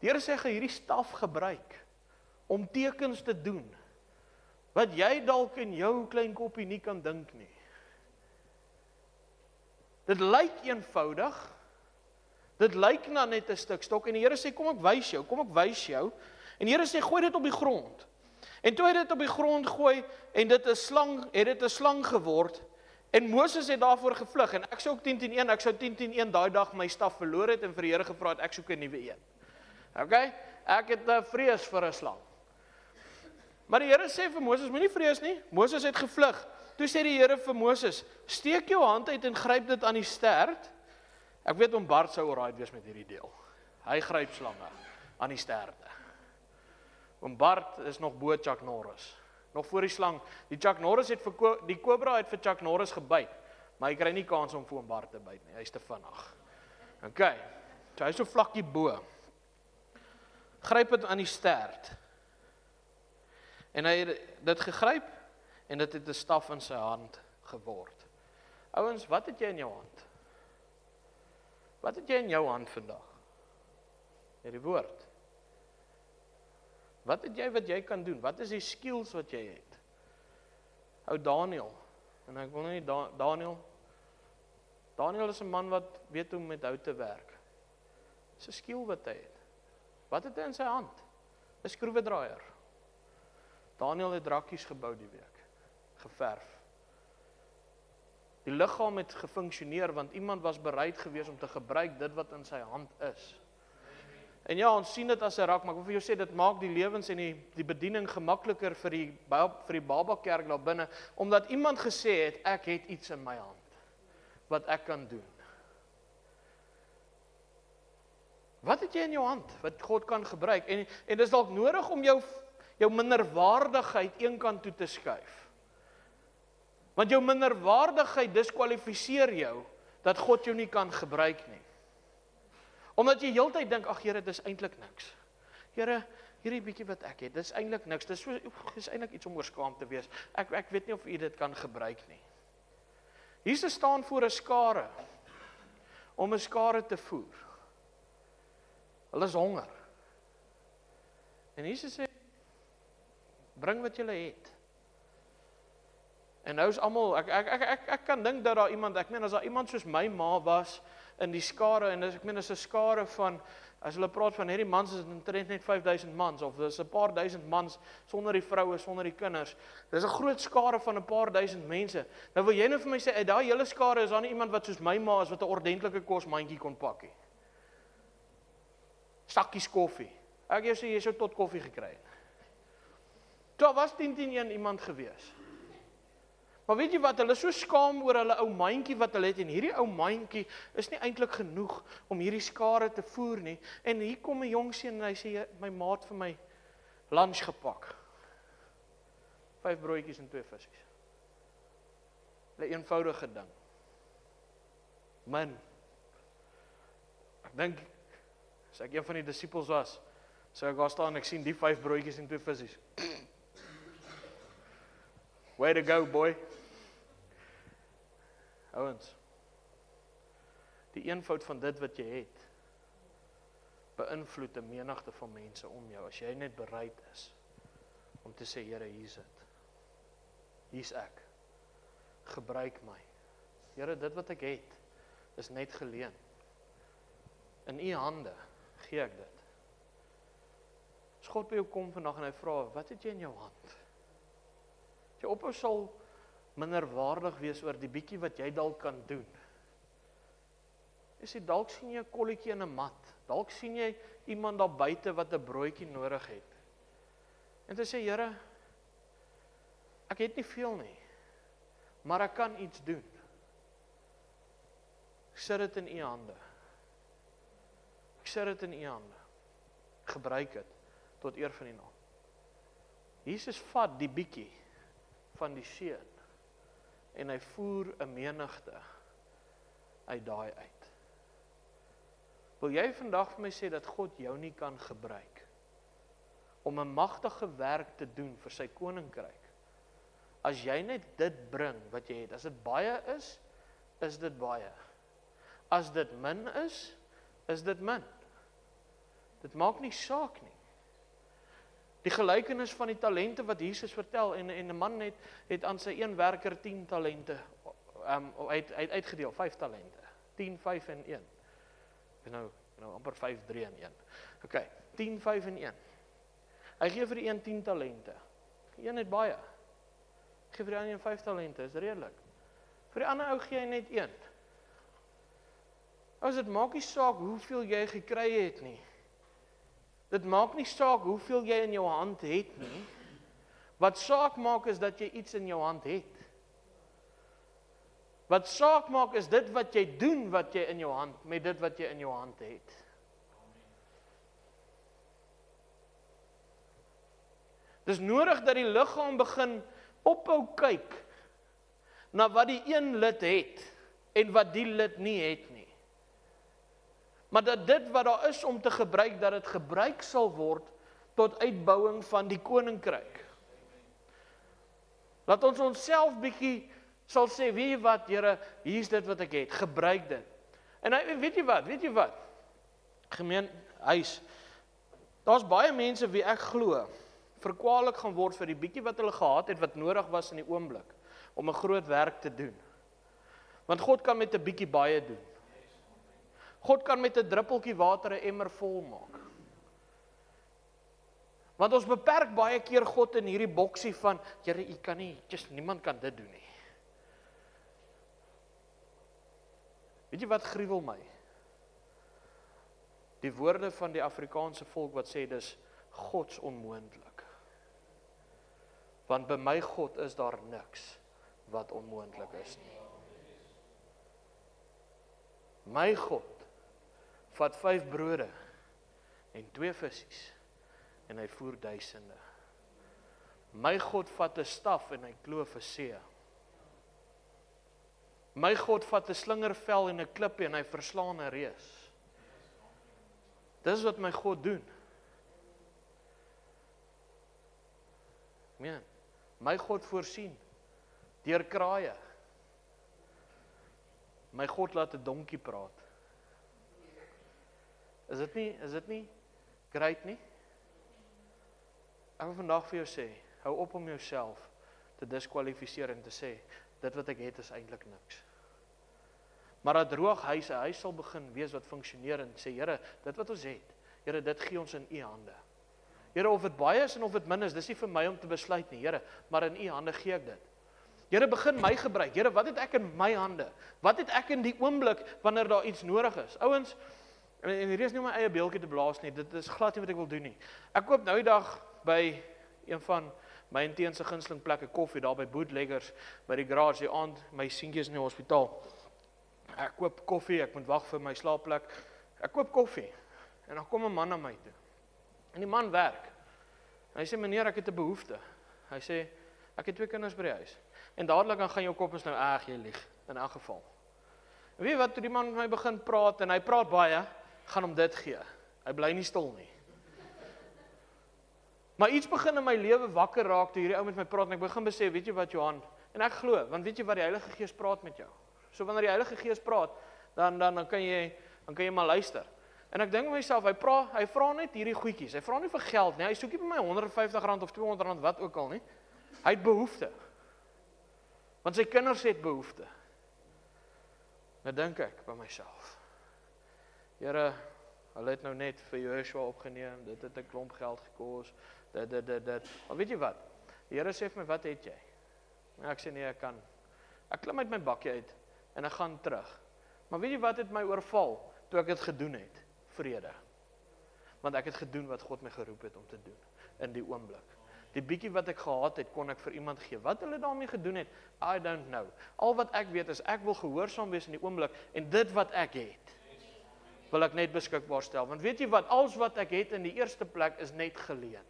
Die Here sê, hierdie staf gebruik, om tekens te doen, wat jy dalk in jou klein koppie nie kan dink nie. Dit lyk eenvoudig, dit lyk na net 'n stuk stok, en die Here sê, kom ek wys jou, en die Here sê, gooi dit op die grond. En toe hy dit op die grond gooi, en dit 'n slang geword, en Moses het daarvoor gevlug, en ek sou ook 10:1, ek sou 10:1 daai dag my staf verloor het, en vir die Here gevra het, ek soek 'n nuwe een. Okay? Ek het 'n vrees vir 'n slang. Maar die Here sê vir Moses, moenie vrees nie, Moses het gevlug. Toe sê die Here vir Moses, steek jou hand uit en gryp dit aan die stert. Ek weet om Bart sou alright wees met hierdie deel. Hy gryp slange aan die sterte. Om Bart is nog bo Chuck Norris. Nog voor die slang. Die kobra het vir Chuck Norris gebyt, maar hy kry nie kans om vir hom Bart te byt nie. Hy's te vinnig. Okay. So hy is so vlakkie bo. Gryp dit aan die stert. En hy het dit gegryp, en dit het 'n staf in sy hand geword. Ouens, wat het jy in jou hand? Wat het jy in jou hand vandag? Hierdie woord. Wat het jy wat jy kan doen? Wat is die skills wat jy het? Ou Daniel, en ek wil nie Daniel is 'n man wat weet hoe om met hout te werk. Dis 'n skill wat hy het. Wat het hy in sy hand? 'n Skroewedraaier. Daniel het rakkies gebou die week, geverf. Die liggaam het gefunksioneer, want iemand was bereid gewees om te gebruik dit wat in sy hand is. En ja, ons sien dit as 'n rak, maar ek wil vir jou sê, dit maak die lewens en die bediening gemakliker vir die Baba Kerk daar binne, omdat iemand gesê het, ek het iets in my hand, wat ek kan doen. Wat het jy in jou hand, wat God kan gebruik? En dis dalk nodig om jou minderwaardigheid eenkant toe te skuif. Want jou minderwaardigheid diskwalifiseer jou, dat God jou nie kan gebruik nie. Omdat jy heeltyd dink, ag Here, dis eintlik niks. Here, hierdie bietjie wat ek het, dis eintlik niks. Dis eintlik iets om oor skaam te wees. Ek weet nie of u dit kan gebruik nie. Jesus staan voor 'n skare, om 'n skare te voer. Hulle is honger. En Jesus sê, bring wat julle het. En nou is almal, ek kan dink dat daar iemand, ek meen as daar iemand soos my ma was in die skare, en ek meen as 'n skare van, as hulle praat van hierdie mans, is dit net 5000 mans, of dis 'n paar duisend mans, sonder die vroue, sonder die kinders. Dis 'n groot skare van 'n paar duisend mense. Nou wil jy nou vir my sê, uit daai hele skare is daar nie iemand wat soos my ma is, wat 'n ordentlike kosmandjie kon pak nie. Sakkies koffie. Ek jou sê, jy sou tot koffie gekry het. Daar was 10-1 iemand gewees. Maar weet jy wat, hulle is so skaam oor hulle ou mandjie wat hulle het, en hierdie ou mandjie is nie eintlik genoeg om hierdie skare te voer nie, en hier kom 'n jong seun en hy sê, my maat vir my lunch gepak. 5 broodjies en 2 visse. 'n eenvoudige ding. Man, ek dink, as ek een van die disippels was, sou ek daar staan, ek sien die 5 broodjies en 2 visse. Way to go, boy. Ouens, die eenvoud van dit wat jy het, beïnvloed 'n menigte van mense om jou, as jy net bereid is, om te sê, Here, hier is dit. Hier's ek. Gebruik my. Here, dit wat ek het, is net geleen. In u hande gee ek dit. As God by jou kom vandag en hy vra, wat het jy in jou hand? As jy ophou sal minderwaardig wees oor die bietjie wat jy dalk kan doen. Jy sê, dalk sien jy 'n kolletjie in 'n mat. Dalk sien jy iemand daar buite wat 'n broodjie nodig het. En te sê, Here, ek het nie veel nie, maar ek kan iets doen. Ek sit dit in u hande. Ek sit dit in u hande. Gebruik dit tot eer van die naam. Jesus vat die bietjie van die seun en hy voer 'n menigte uit daai uit. Wil jy vandag vir my sê dat God jou nie kan gebruik om 'n magtige werk te doen vir sy koninkryk? As jy net dit bring wat jy het, as dit baie is dit baie. As dit min is dit min. Dit maak nie saak nie. Die gelykenis van die talente wat Jesus vertel, en 'n man het aan sy een werker 10 talente uitgedeel, 5 talente. 10, 5 en 1. Dis nou amper 5, 3 en 1. OK, 10, 5 en 1. Hy gee vir die een 10 talente. Die een het baie. Gee vir die ander 5 talente, is redelik. Vir die ander ou gee hy net 1. As dit maak nie saak hoeveel jy gekry het nie. Dit maak nie saak hoeveel jy in jou hand het nie. Wat saak maak is dat jy iets in jou hand het. Wat saak maak is dit wat jy doen wat jy in jou hand, met dit wat jy in jou hand het. Dis nodig dat die liggaam begin ophou kyk na wat die een lid het en wat die lid nie het nie. Maar dat dit wat daar is om te gebruik, dat dit gebruik sal word tot uitbouing van die koninkryk. Laat ons onsself bietjie sal sê, weet jy wat, Here, hier is dit wat ek het, gebruik dit. En weet jy wat? Gemeenhuis, daar's baie mense wie ek glo, verkwalik gaan word vir die bietjie wat hulle gehad het, wat nodig was in die oomblik, om 'n groot werk te doen. Want God kan met 'n bietjie baie doen. God kan met 'n druppeltjie water 'n emmer vol maak. Want ons beperk baie keer God in hierdie boksie van, Here, u kan nie, niemand kan dit doen nie. Weet jy wat gruwel my? Die woorde van die Afrikaanse volk wat sê, dis Gods onmoontlik. Want by my God is daar niks wat onmoontlik is nie. My God vat 5 brode en 2 visse en hy voer duisende. My God vat 'n staf en hy kloof 'n see. My God vat 'n slingervel en 'n klip en hy verslaan 'n reus. Dis wat my God doen. My God voorsien deur kraaie. My God laat 'n donkie praat. Is dit nie great nie? Ek wil vandag vir jou sê, hou op om jouself te diskwalifiseer en te sê, dit wat ek het is eintlik niks. Maar 'n droog huis, 'n huis sal begin wees wat funksioneer en sê, Here, dit wat ons het, Here, dit gee ons in u hande. Here, of dit baie is en of dit min is, dis nie vir my om te besluit nie, Here, maar in u hande gee ek dit. Here, begin my gebruik. Here, wat het ek in my hande? Wat het ek in die oomblik wanneer daar iets nodig is? Ouens, en hier is nie my eie beeltjie te blaas nie, dit is glad nie wat ek wil doen nie. Ek koop nou die dag by een van My en Teen se gunsteling plekke koffie daar by Bootleggers by die garage die aand, my seentjie is in die hospitaal. Ek koop koffie, ek moet wag vir my slaapplek. Ek koop koffie en dan kom 'n man na my toe. En die man werk. En hy sê meneer, ek het 'n behoefte. Hy sê ek het 2 kinders by die huis. En dadelik dan gaan jou kop is nou jy lieg in elk geval. En weet jy wat, toe die man met my begin praat en hy praat baie, gaan hom dit gee. Hy bly nie stil nie. Maar iets begin in my lewe wakker raak toe hierdie ou met my praat en ek begin besef, weet jy wat Johan, en ek glo, want weet jy wat die Heilige Gees praat met jou. So wanneer die Heilige Gees praat, dan kan jy maar luister. En ek dink myself, hy vra net hierdie goedjies. Hy vra nie vir geld nie. Hy soek nie vir my R150 of R200 wat ook al nie. Hy het behoefte. Want sy kinders het behoefte. Nou dink ek by myself. Here, hulle het nou net vir Joshua opgeneem. Dit het 'n klomp geld gekos. Dit. Maar weet jy wat? Die Here sê vir my, wat het jy? En ek sê nee, ek kan. Ek klim uit my bakkie uit en ek gaan terug. Maar weet jy wat het my oorval toe ek dit gedoen het? Vrede. Want ek het gedoen wat God my geroep het om te doen in die oomblik. Die bietjie wat ek gehad het, kon ek vir iemand gee. Wat hulle daarmee gedoen het, I don't know. Al wat ek weet is ek wil gehoorsaam wees in die oomblik en dit wat ek het, wil ek net beskikbaar stel. Want weet jy wat, alles wat ek het in die eerste plek is net geleen.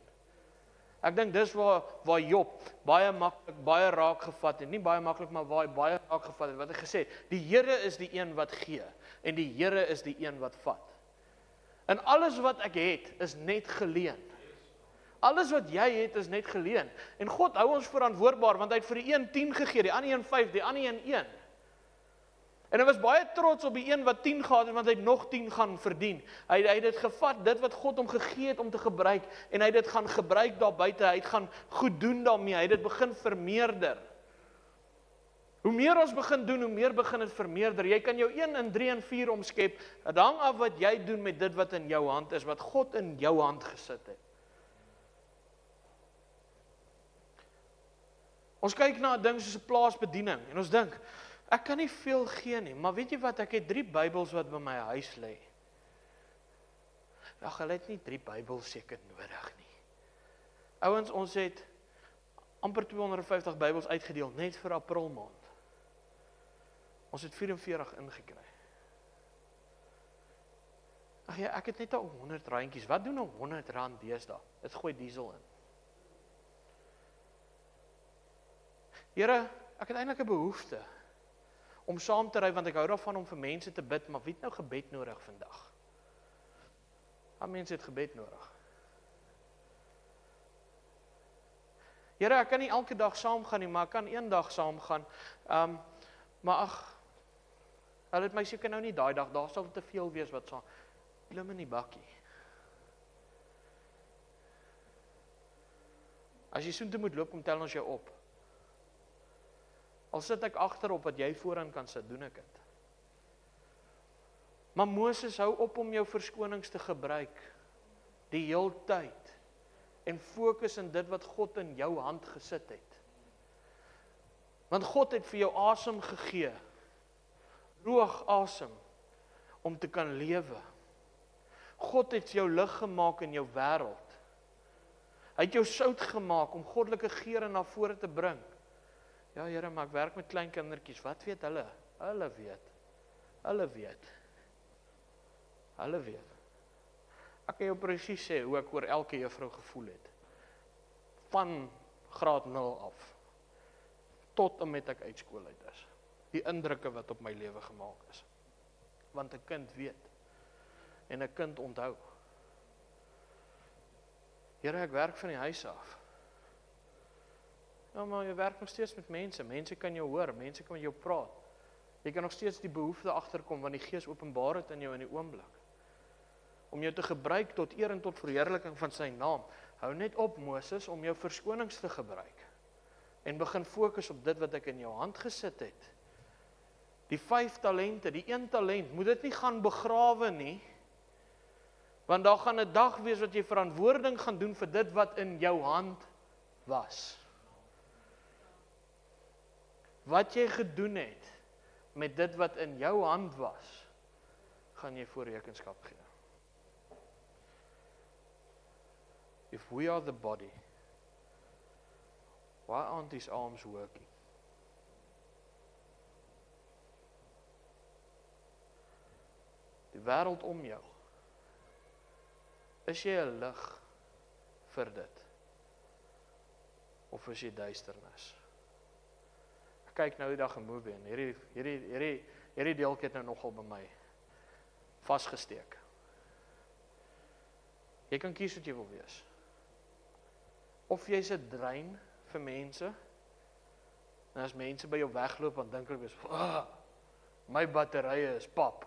Ek dink dis waar Job baie maklik, baie raak gevat het. Nie baie maklik, maar waar hy baie raak gevat het. Wat hy gesê het, die Here is die een wat gee en die Here is die een wat vat. En alles wat ek het, is net geleen. Alles wat jy het, is net geleen. En God hou ons verantwoordbaar, want hy het vir die een 10 gegee, die ander een 5, die ander een 1. En hy was baie trots op die een wat 10 gehad het, want hy het nog 10 gaan verdien. Hy het dit gevat, dit wat God hom gegee het om te gebruik, en hy het dit gaan gebruik daar buite, hy het gaan goed doen daarmee, hy het dit begin vermeerder. Hoe meer ons begin doen, hoe meer begin het vermeerder. Jy kan jou 1 in 3 en 4 omskep, het hang af wat jy doen met dit wat in jou hand is, wat God in jou hand gesit het. Ons kyk na 'n ding soos 'n plaasbediening, en ons dink, ek kan nie veel gee nie, maar weet jy wat, ek het 3 Bybels wat by my huis lê. Ja, hulle het nie 3 Bybels seker nodig nie. Ouens, ons het amper 250 Bybels uitgedeel, net vir April maand. Ons het 44 ingekry. Ag ja, ek het net al 100 randjies. Wat doen nou R100 deesdae? Dit gooi diesel in. Here, ek het eintlik 'n behoefte om saam te ry, want ek hou daarvan om vir mense te bid, maar wie het nou gebed nodig vandag? Mense het gebed nodig. Here, ek kan nie elke dag saam gaan nie, maar ek kan een dag saam gaan. Maar ag, hulle het my seker nou nie daai dag, daar sal te veel wees wat saam. Klim in die bakkie. As jy soontoe moet loop, kom tel ons jou op. Al sit ek agterop wat jy vooraan kan sit, doen ek dit. Maar Moses hou op om jou verskonings te gebruik, die heel tyd, en fokus in dit wat God in jou hand gesit het. Want God het vir jou asem gegee, roog asem, om te kan lewe. God het jou lig gemaak in jou wêreld. Hy het jou sout gemaak om goddelike geure na vore te bring. Ja, Here, maar ek werk met klein kindertjies. Wat weet hulle? Hulle weet. Hulle weet. Hulle weet. Ek kan jou presies sê hoe ek oor elke juffrou gevoel het. Van graad 0 af. Tot en met ek uit skool uit is. Die indrukke wat op my lewe gemaak is. Want 'n kind weet. En 'n kind onthou. Here, ek werk van die huis af. Ja, maar jy werk nog steeds met mense. Mense kan jou hoor, mense kan met jou praat. Jy kan nog steeds die behoefte agterkom, want die Gees openbaar het in jou in die oomblik. Om jou te gebruik tot eer en tot verheerliking van sy naam. Hou net op, Moses, om jou verskonings te gebruik. En begin fokus op dit wat ek in jou hand gesit het. Die 5 talente, die 1 talent, moet dit nie gaan begrawe nie. Want daar gaan 'n dag wees wat jy verantwoording gaan doen vir dit wat in jou hand was. Wat jy gedoen het met dit wat in jou hand was, gaan jy voor rekenskap gee. If we are the body, Why aren't his arms working? Die wêreld om jou. Is jy 'n lig vir dit? Of is jy duisternis? Ek kyk nou die dag 'n movie en hierdie deeltjie het nou nogal by my vasgesteek. Jy kan kies wat jy wil wees. Of jy's 'n drein vir mense, en as mense by jou wegloop, dan dink hulle wees, my batterye is pap.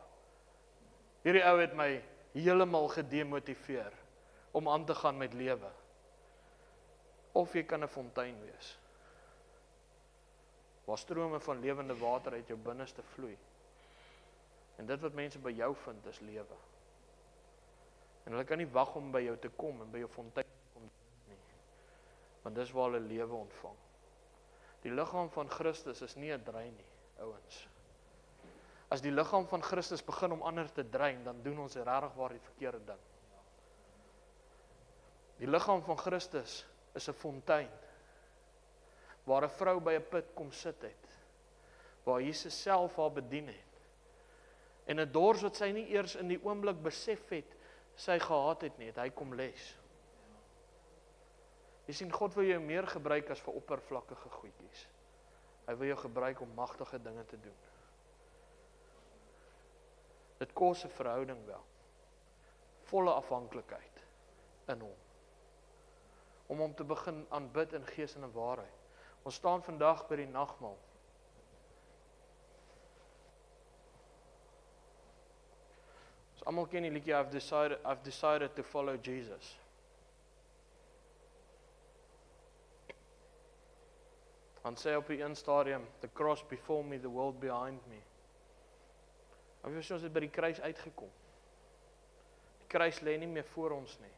Hierdie ou het my heeltemal gedemotiveer om aan te gaan met lewe. Of jy kan 'n fontein wees, waar strome van lewende water uit jou binneste vloei. En dit wat mense by jou vind, is lewe. En hulle kan nie wag om by jou te kom en by jou fontein te kom nie. Want dis waar hulle lewe ontvang. Die liggaam van Christus is nie 'n drein nie, ouens. As die liggaam van Christus begin om ander te drein, dan doen ons regtig waar die verkeerde ding. Die liggaam van Christus is 'n fontein, waar 'n vrou by 'n put kom sit het, waar Jesus self haar bedien het, en 'n dors wat sy nie eers in die oomblik besef het, sy gehad het nie, het hy kom les. Jy sien, God wil jou meer gebruik as vir oppervlakkige goedjies. Hy wil jou gebruik om magtige dinge te doen. Dit kos 'n verhouding wel. Volle afhanklikheid in hom. Om hom te begin aanbid in gees en in waarheid. Ons staan vandag by die nagmaal. Ons almal ken die liedjie I've decided to follow Jesus. Dan sê op die een stadium, the cross before me, the world behind me. Of jy ons het by die kruis uitgekom. Die kruis lê nie meer voor ons nie.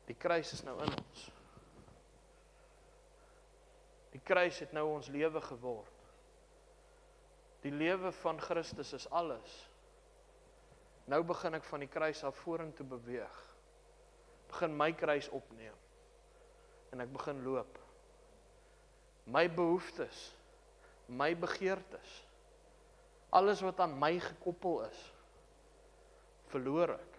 Die kruis is nou in ons. Die kruis het nou ons lewe geword. Die lewe van Christus is alles. Nou begin ek van die kruis af vorentoe beweeg. Begin my kruis opneem. En ek begin loop. My behoeftes, my begeertes, alles wat aan my gekoppel is, verloor ek.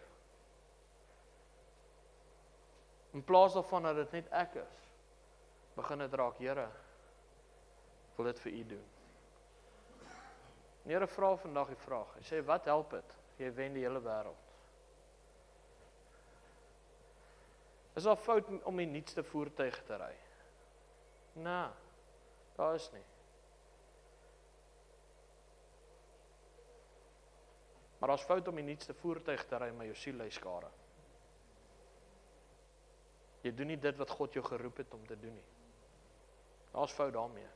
In plaas daarvan dat dit net ek is, begin dit raak, Here, ek wil dit vir U doen. Die Here vra vandag die vraag, hy sê, wat help dit? Jy wen die hele wêreld. Is daar fout om die nuutste voertuig te ry? Nee, daar is nie. Maar daar's fout om die nuutste voertuig te ry, maar jou siel lê skade. Jy doen nie dit wat God jou geroep het om te doen nie. Daar's fout daarmee.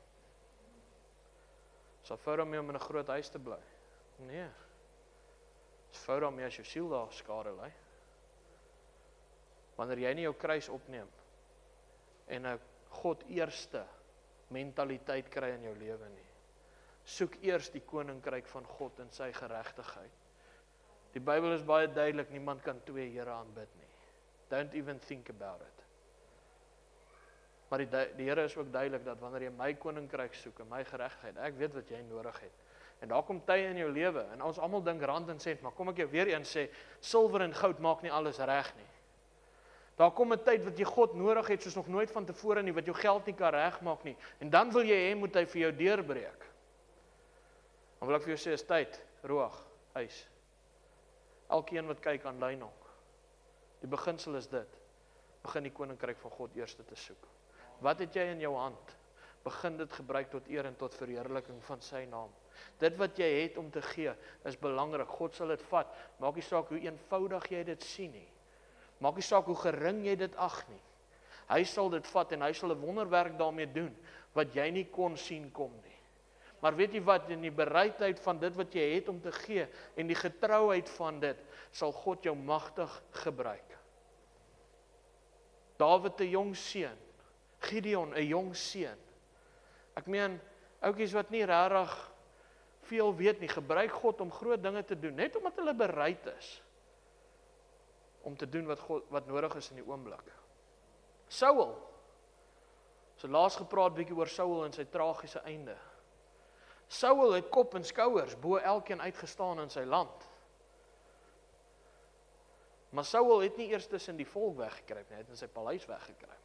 Is daar fout daarmee om in 'n groot huis te bly? Nee. Is fout daarmee as jou siel daar skade ly. Wanneer jy nie jou kruis opneem en 'n God eerste mentaliteit kry in jou lewe nie. Soek eers die koninkryk van God en sy geregtigheid. Die Bybel is baie duidelik, niemand kan twee Here aanbid nie. Don't even think about it. Maar die Here is ook duidelik dat wanneer jy my koninkryk soek en my geregtigheid, ek weet wat jy nodig het. En daar kom tye in jou lewe en ons almal dink rand en sent, maar kom ek jou weer eens sê, silwer en goud maak nie alles reg nie. Daar kom 'n tyd wat jy God nodig het soos nog nooit van tevore nie, wat jou geld nie kan regmaak nie. En dan wil jy hê moet hy vir jou deurbreek. Dan wil ek vir jou sê, is tyd, roeg, huis. Elkeen wat kyk aanlyn ook. Die beginsel is dit. Begin die koninkryk van God eers te soek. Wat het jy in jou hand? Begin dit gebruik tot eer en tot verheerliking van sy naam. Dit wat jy het om te gee, is belangrik. God sal dit vat. Maak nie saak hoe eenvoudig jy dit sien nie. Maak nie saak hoe gering jy dit ag nie. Hy sal dit vat en hy sal 'n wonderwerk daarmee doen, wat jy nie kon sien kom nie. Maar weet jy wat, in die bereidheid van dit wat jy het om te gee, en die getrouheid van dit, sal God jou magtig gebruik. Dawid 'n jong seun, Gideon 'n jong seun. Ek meen, oukies wat nie regtig veel weet nie, gebruik God om groot dinge te doen, net omdat hulle bereid is om te doen wat nodig is in die oomblik. Saul So laas gepraat bietjie oor Saul en sy tragiese einde. Saul het kop en skouers bo elkeen uitgestaan in sy land. Maar Saul het nie eers tussen die volk weggekruip nie, hy het in sy paleis weggekruip.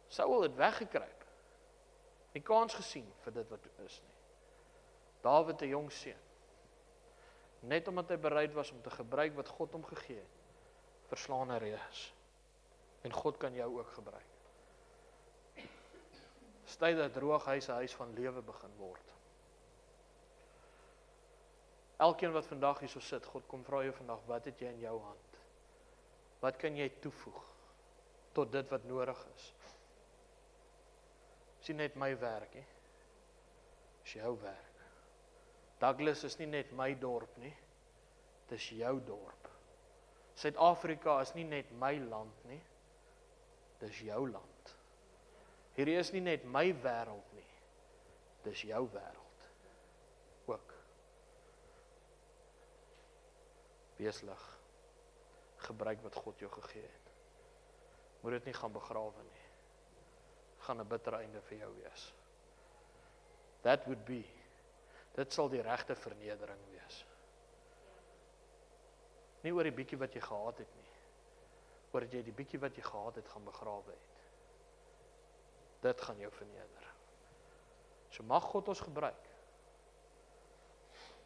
Saul het weggekruip. Nie kans gesien vir dit wat is nie. Dawid 'n jong seun. Net omdat hy bereid was om te gebruik wat God hom gegee het, verslaan 'n reus. En God kan jou ook gebruik. Tyd dat droog huis 'n huis van lewe begin word. Elkeen wat vandag hier so sit, God kom vra jou vandag, wat het jy in jou hand? Wat kan jy toevoeg tot dit wat nodig is? Dis nie net my werk nie. Dis jou werk. Douglas is nie net my dorp nie. Dis jou dorp. Suid-Afrika is nie net my land nie. Dis jou land. Hierdie is nie net my wêreld nie. Dis jou wêreld. Ook. Wees lig. Gebruik wat God jou gegee het. Moet dit nie gaan begrawe nie. Gaan 'n bitter einde vir jou wees. That would be. Dit sal die regte vernedering wees. Nie oor die bietjie wat jy gehad het nie. Oor dat jy die bietjie wat jy gehad het gaan begrawe het. Dit gaan jou verneder. So mag God ons gebruik.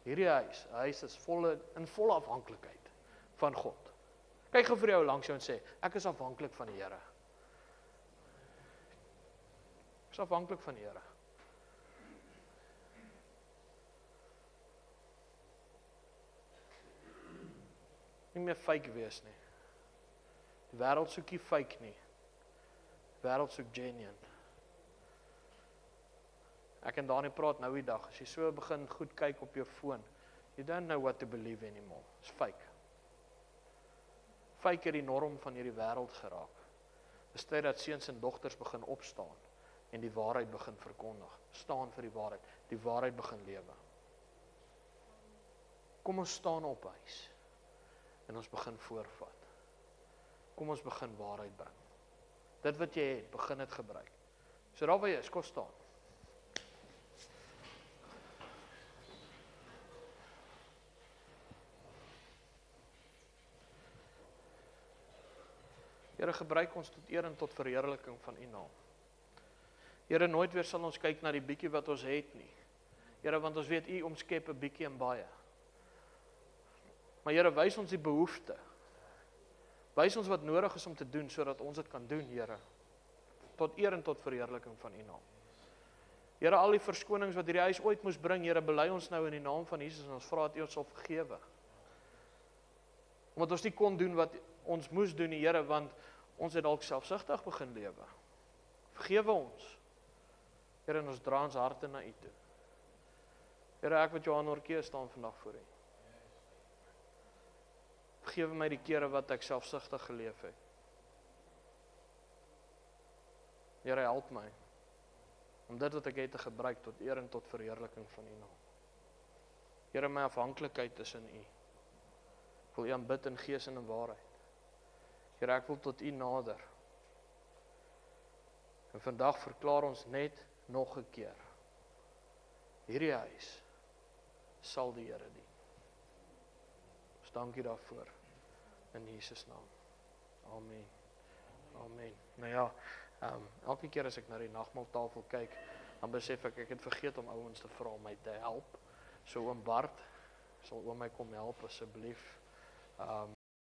Hierdie huis is in volle afhanklikheid van God. Kyk gou vir jou langs jou en sê, ek is afhanklik van die Here. Ek is afhanklik van die Here. Nie meer fake wees nie. Die wêreld soek nie fake nie. Die wêreld soek genuine. Ek en Dani praat nou die dag, as jy so begin goed kyk op jou foon, you don't know what to believe anymore. It's fake. Fake het die norm van hierdie wêreld geraak. Dis tyd dat seuns en dogters begin opstaan en die waarheid begin verkondig. Staan vir die waarheid begin lewe. Kom ons staan op huis en ons begin voorvat. Kom ons begin waarheid bring. Dit wat jy het, begin dit gebruik. So daar waar jy is, kom staan. Here, gebruik ons tot eer en tot verheerliking van U naam. Here, nooit weer sal ons kyk na die bietjie wat ons het nie. Here, want ons weet U omskep 'n bietjie en baie. Maar Here, wys ons die behoefte. Wys ons wat nodig is om te doen, sodat ons dit kan doen, Here. Tot eer en tot verheerliking van U naam. Here, al die verskonings wat hierdie huis ooit moes bring, Here, bely ons nou in die naam van Jesus en ons vra dat U ons sal vergewe. Omdat ons nie kon doen wat ons moes doen, Here, want ons het dalk selfsugtig begin lewe. Vergewe ons. Here, en ons dra ons harte na U toe. Here, ek wat Johan Orkee staan vandag voor U. Vergewe my die kere wat ek selfsugtig geleef het. Here, help my om dit wat ek het te gebruik tot eer en tot verheerliking van U naam. Here, my afhanklikheid is in U. Ek wil U aanbid in gees en in waarheid. Here, ek wil tot U nader. En vandag verklaar ons net nog 'n keer. Hierdie huis sal die Here dien. Ons dankie daarvoor. In Jesus naam. Amen. Amen. Nou ja, elke keer as ek na die nagmaaltafel kyk, dan besef ek het vergeet om ouens te vra om my te help. So oom Bart, sal oom my kom help asseblief.